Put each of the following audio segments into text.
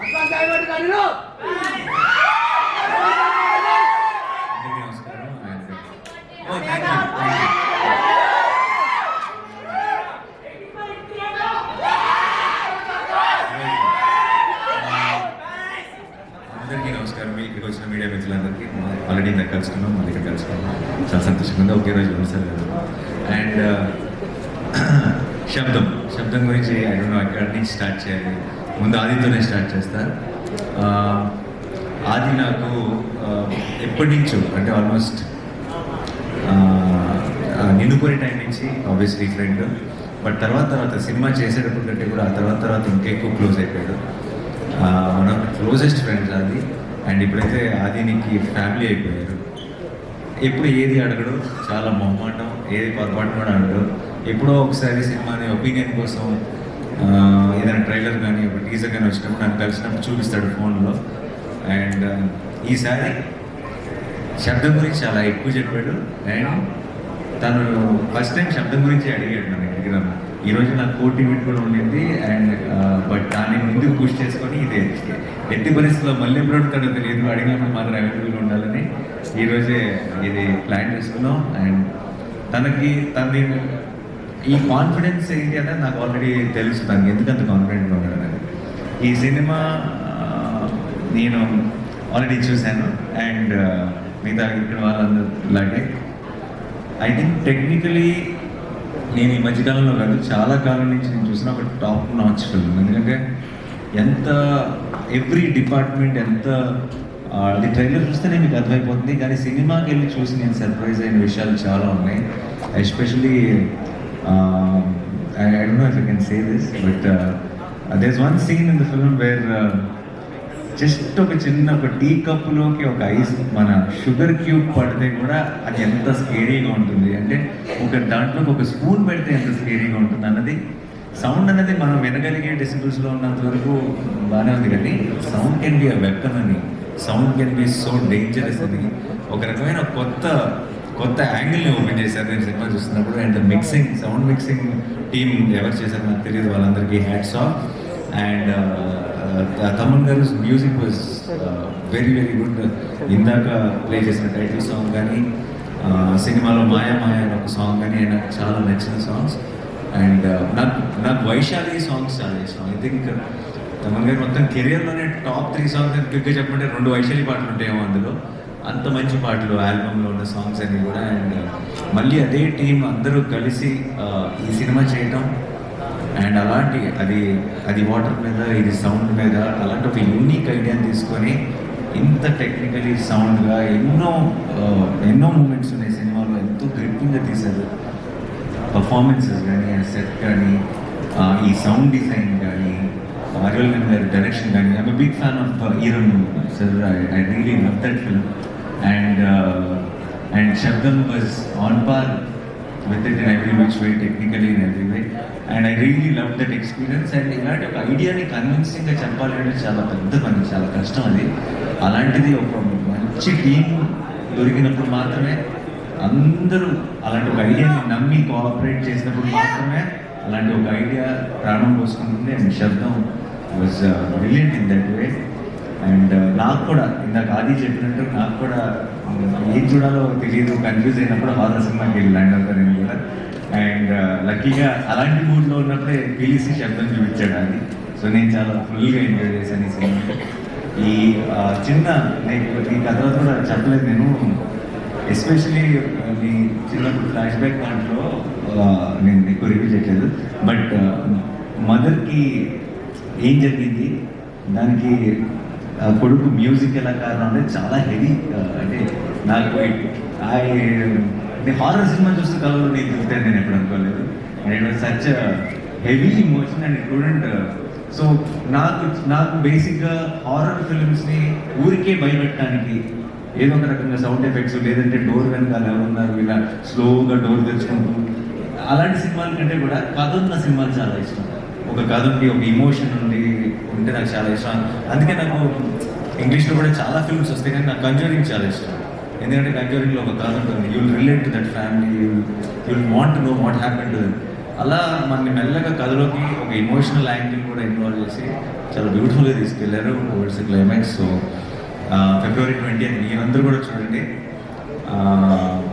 అందరికీ నమస్కారం. ఇక్కడికి వచ్చిన మీడియా మిత్రులందరికీ ఆల్రెడీ నాకు కలుసుకున్నాం, మళ్ళీ ఇక్కడ కలుసుకున్నాం. చాలా సంతోషంగా ఉంది. ఒకే రోజు కలిసారు కదా. అండ్ శబ్దం గురించి ఐ డోంట్ నో ఎక్కడి నుంచి స్టార్ట్ చేయాలి. ముందు ఆదితోనే స్టార్ట్ చేస్తా. ఆది నాకు ఎప్పటి నుంచో అంటే ఆల్మోస్ట్ నిన్నుకోని టైం నుంచి ఆబ్వియస్లీ ఫ్రెండ్. బట్ తర్వాత సినిమా చేసేటప్పుడు కంటే కూడా ఆ తర్వాత ఇంకా ఎక్కువ క్లోజ్ అయిపోయాడు. మన క్లోజెస్ట్ ఫ్రెండ్స్ అది. అండ్ ఇప్పుడైతే ఆదినికి ఫ్యామిలీ అయిపోయారు. ఎప్పుడు ఏది అడగడు, చాలా మొహమాటం, ఏది పొరపాటు కూడా అడగడు. ఎప్పుడో ఒకసారి సినిమాని ఒపీనియన్ కోసం ఏదైనా ట్రైలర్ కానీ ఒక టీజర్ కానీ వచ్చినప్పుడు నన్ను కలిసినప్పుడు చూపిస్తాడు ఫోన్లో. అండ్ ఈసారి శబ్దం గురించి చాలా ఎక్కువ చెప్పాడు. అండ్ తను ఫస్ట్ టైం శబ్దం గురించి అడిగాడు నన్ను దగ్గర. ఈరోజు నాకు కోర్ట్ ఈవెంట్ కూడా ఉండింది. అండ్ బట్ దాన్ని ముందుకు పుష్ చేసుకొని ఇది ఎట్టి పరిస్థితుల్లో మళ్ళీ ఎప్పుడు అడుగుతాడో తెలియదు, అడిగినప్పుడు మాత్రం అవైలబుల్గా ఉండాలని ఈరోజే ఇది ప్లాన్ చేసుకున్నాం. అండ్ తనది ఈ కాన్ఫిడెన్స్ ఏంటి అనేది నాకు ఆల్రెడీ తెలుసు, తనకి ఎందుకంత కాన్ఫిడెంట్గా ఉన్నాడని. ఈ సినిమా నేను ఆల్రెడీ చూశాను. అండ్ మిగతా ఇక్కడ వాళ్ళందరిలాగే ఐ థింక్ టెక్నికలీ నేను ఈ మధ్యకాలంలో కాదు, చాలా కాలం నుంచి నేను చూసిన ఒక టాప్ నాచ్ ఫిల్మ్. ఎందుకంటే ఎంత ఎవ్రీ డిపార్ట్మెంట్ ఎంత అది ట్రైలర్ చూస్తేనే మీకు అర్థమైపోతుంది. కానీ సినిమాకి వెళ్ళి చూసి నేను సర్ప్రైజ్ అయిన విషయాలు చాలా ఉన్నాయి. Especially I don't know if I can say this, but there's one scene in the film where just ఒక టీ కప్పులోకి ఒక ఐస్ మన షుగర్ క్యూబ్ పడితే కూడా అది ఎంత స్కేరీగా ఉంటుంది అంటే దాంట్లోకి ఒక స్పూన్ పెడితే ఎంత స్కేరీగా ఉంటుంది అన్నది. సౌండ్ అనేది మనం వినగలిగే డెసిబుల్స్లో ఉన్నంత వరకు బాగానే ఉంది, కానీ sound can be a weapon అని, sound can be so dangerous అని ఒక రకమైన కొత్త యాంగిల్ని ఓపెన్ చేశారు నేను సినిమా చూస్తున్నప్పుడు. అండ్ సౌండ్ మిక్సింగ్ టీమ్ ఎవరు చేశారు నాకు తెలియదు, వాళ్ళందరికీ హ్యాట్స్ ఆఫ్. అండ్ తమన్ గారు music was very very good. ఇందాక ప్లే చేసిన టైటిల్ సాంగ్ కానీ సినిమాలో మాయా అని ఒక సాంగ్ కానీ నాకు చాలా నచ్చిన సాంగ్స్. అండ్ నాకు వైశాలి సాంగ్స్ చాలా ఇష్టం. ఐ థింక్ తమన్ గారు మొత్తం కెరియర్లోనే టాప్ 3 సాంగ్స్ అని క్విక్గా చెప్పంటే 2 వైశాలి పాటలు ఉంటాయేమో అందులో. అంత మంచి పాటలు ఆల్బంలో ఉన్న సాంగ్స్ అన్నీ కూడా. అండ్ మళ్ళీ అదే టీం అందరూ కలిసి ఈ సినిమా చేయటం అండ్ అలాంటి అది వాటర్ మీద ఇది సౌండ్ మీద అలాంటి ఒక యూనిక్ ఐడియాని తీసుకొని ఇంత టెక్నికలీ సౌండ్గా ఎన్నో మూమెంట్స్ ఉన్నాయి సినిమాలో. ఎంతో గ్రిప్పింగ్గా తీశారు. పర్ఫార్మెన్సెస్ కానీ, సెట్ కానీ, ఈ సౌండ్ డిజైన్ కానీ, అరవింద్ గారి డైరెక్షన్ కానీ. I'm a big fan of Eeran sir. I really love that film. And Sabdham was on par with it in every which way, technically in every way. And I really loved that experience. And ఇలాంటి ఒక ఐడియాని కన్విన్సింగ్గా చెప్పాలంటే చాలా పెద్ద పని, చాలా కష్టం అది. అలాంటిది ఒక మంచి టీం దొరికినప్పుడు మాత్రమే, అందరూ అలాంటి ఒక ఐడియాని నమ్మి కోఆపరేట్ చేసినప్పుడు మాత్రమే అలాంటి ఒక ఐడియా ప్రాణం పోసుకుంటుంది. And Sabdham was brilliant in that way. And నాకు కూడా ఇందాక ఆది చెప్పినట్టు నాకు కూడా ఏం చూడాలో తెలియదు, కన్ఫ్యూజ్ అయినప్పుడు హారర్ సినిమాకి వెళ్ళి ల్యాండ్ అవుతాను నేను కూడా. అండ్ లక్కీగా అలాంటి మూడ్లో ఉన్నప్పుడే పిలిచి శబ్దం చూపించాడు అది. సో నేను చాలా ఫుల్గా ఎంజాయ్ చేశాను ఈ సినిమా. ఈ ఈ కథలో కూడా చెప్పలేదు నేను. ఎస్పెషలీ మీ చిన్నప్పుడు ఫ్లాష్ బ్యాక్ దాంట్లో నేను ఎక్కువ రివ్యూ చేయట్లేదు. బట్ మదర్కి ఏం జరిగింది, దానికి కొడుకు మ్యూజిక్ ఎలా కారణం అంటే చాలా హెవీ. అంటే నాకు హారర్ సినిమా చూస్తే కలవలో నేను చూస్తాను నేను ఎప్పుడు అనుకోలేదు. And it was such heavy emotion and it couldn't. So నాకు బేసిక్గా హారర్ ఫిల్మ్స్ని ఊరికే భయపెట్టడానికి ఏదో ఒక రకంగా సౌండ్ ఎఫెక్ట్స్, లేదంటే డోర్ వెనకాల ఎవరున్నారు ఇలా స్లోగా డోర్ తెచ్చుకుంటూ అలాంటి సినిమాల కంటే కూడా కథ ఉన్న సినిమాలు చాలా ఇష్టం. ఒక కథ ఉండి ఒక ఇమోషన్ ఉండి ఉంటే నాకు చాలా ఇష్టం. అందుకే నాకు ఇంగ్లీష్లో కూడా చాలా ఫిల్మ్స్ వస్తాయి, కానీ నాకు కంజూరింగ్ చాలా ఇష్టం. ఎందుకంటే కంజూరింగ్లో ఒక కథ ఉంటుంది. You will relate to that family, you will want to know what happen to them. అలా మనని మెల్లగా కథలోకి ఒక ఎమోషనల్ యాంగిల్ కూడా ఇన్వాల్వ్ చేసి చాలా బ్యూటిఫుల్గా తీసుకెళ్లారు towards climax. So February 20th మీరందరూ కూడా చూడండి.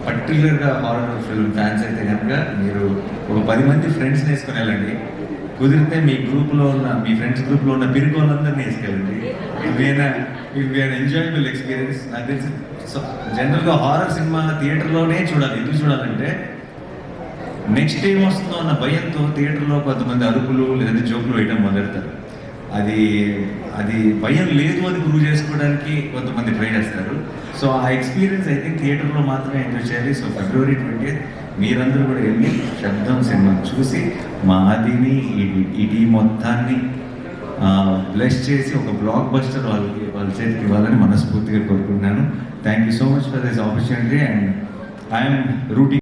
పర్టికులర్గా హారర్ ఫిల్మ్ ఫ్యాన్స్ అయితే కనుక మీరు ఒక 10 మంది ఫ్రెండ్స్ని వేసుకొని వెళ్ళండి. కుదిరితే మీ గ్రూప్లో ఉన్న మీ ఫ్రెండ్స్ గ్రూప్లో ఉన్న పిరుకోళ్ళందరినీ వేసుకెళ్ళండి. ఇవి ఎంజాయబుల్ ఎక్స్పీరియన్స్. నాకు తెలిసి జనరల్గా హారర్ సినిమా థియేటర్లోనే చూడాలి. ఎందుకు చూడాలంటే నెక్స్ట్ టైం వస్తుందో అన్న భయంతో థియేటర్లో కొంతమంది అరుపులు లేదంటే జోకులు వేయడం మొదలెడతారు. అది భయం లేదు అని ప్రూవ్ చేసుకోవడానికి కొంతమంది ట్రై చేస్తారు. సో ఆ ఎక్స్పీరియన్స్ ఐ థింక్ థియేటర్లో మాత్రమే ఎంజాయ్ చేయాలి. సో ఫిబ్రవరి 20th మీరందరూ కూడా వెళ్ళి శబ్దం సినిమా చూసి మా ఆదిని ఈ టీం మొత్తాన్ని బ్లెస్ చేసి ఒక బ్లాక్ బస్టర్ వాళ్ళ చేతికి ఇవ్వాలని మనస్ఫూర్తిగా కోరుకుంటున్నాను. Thank you so much for this opportunity and I'm routing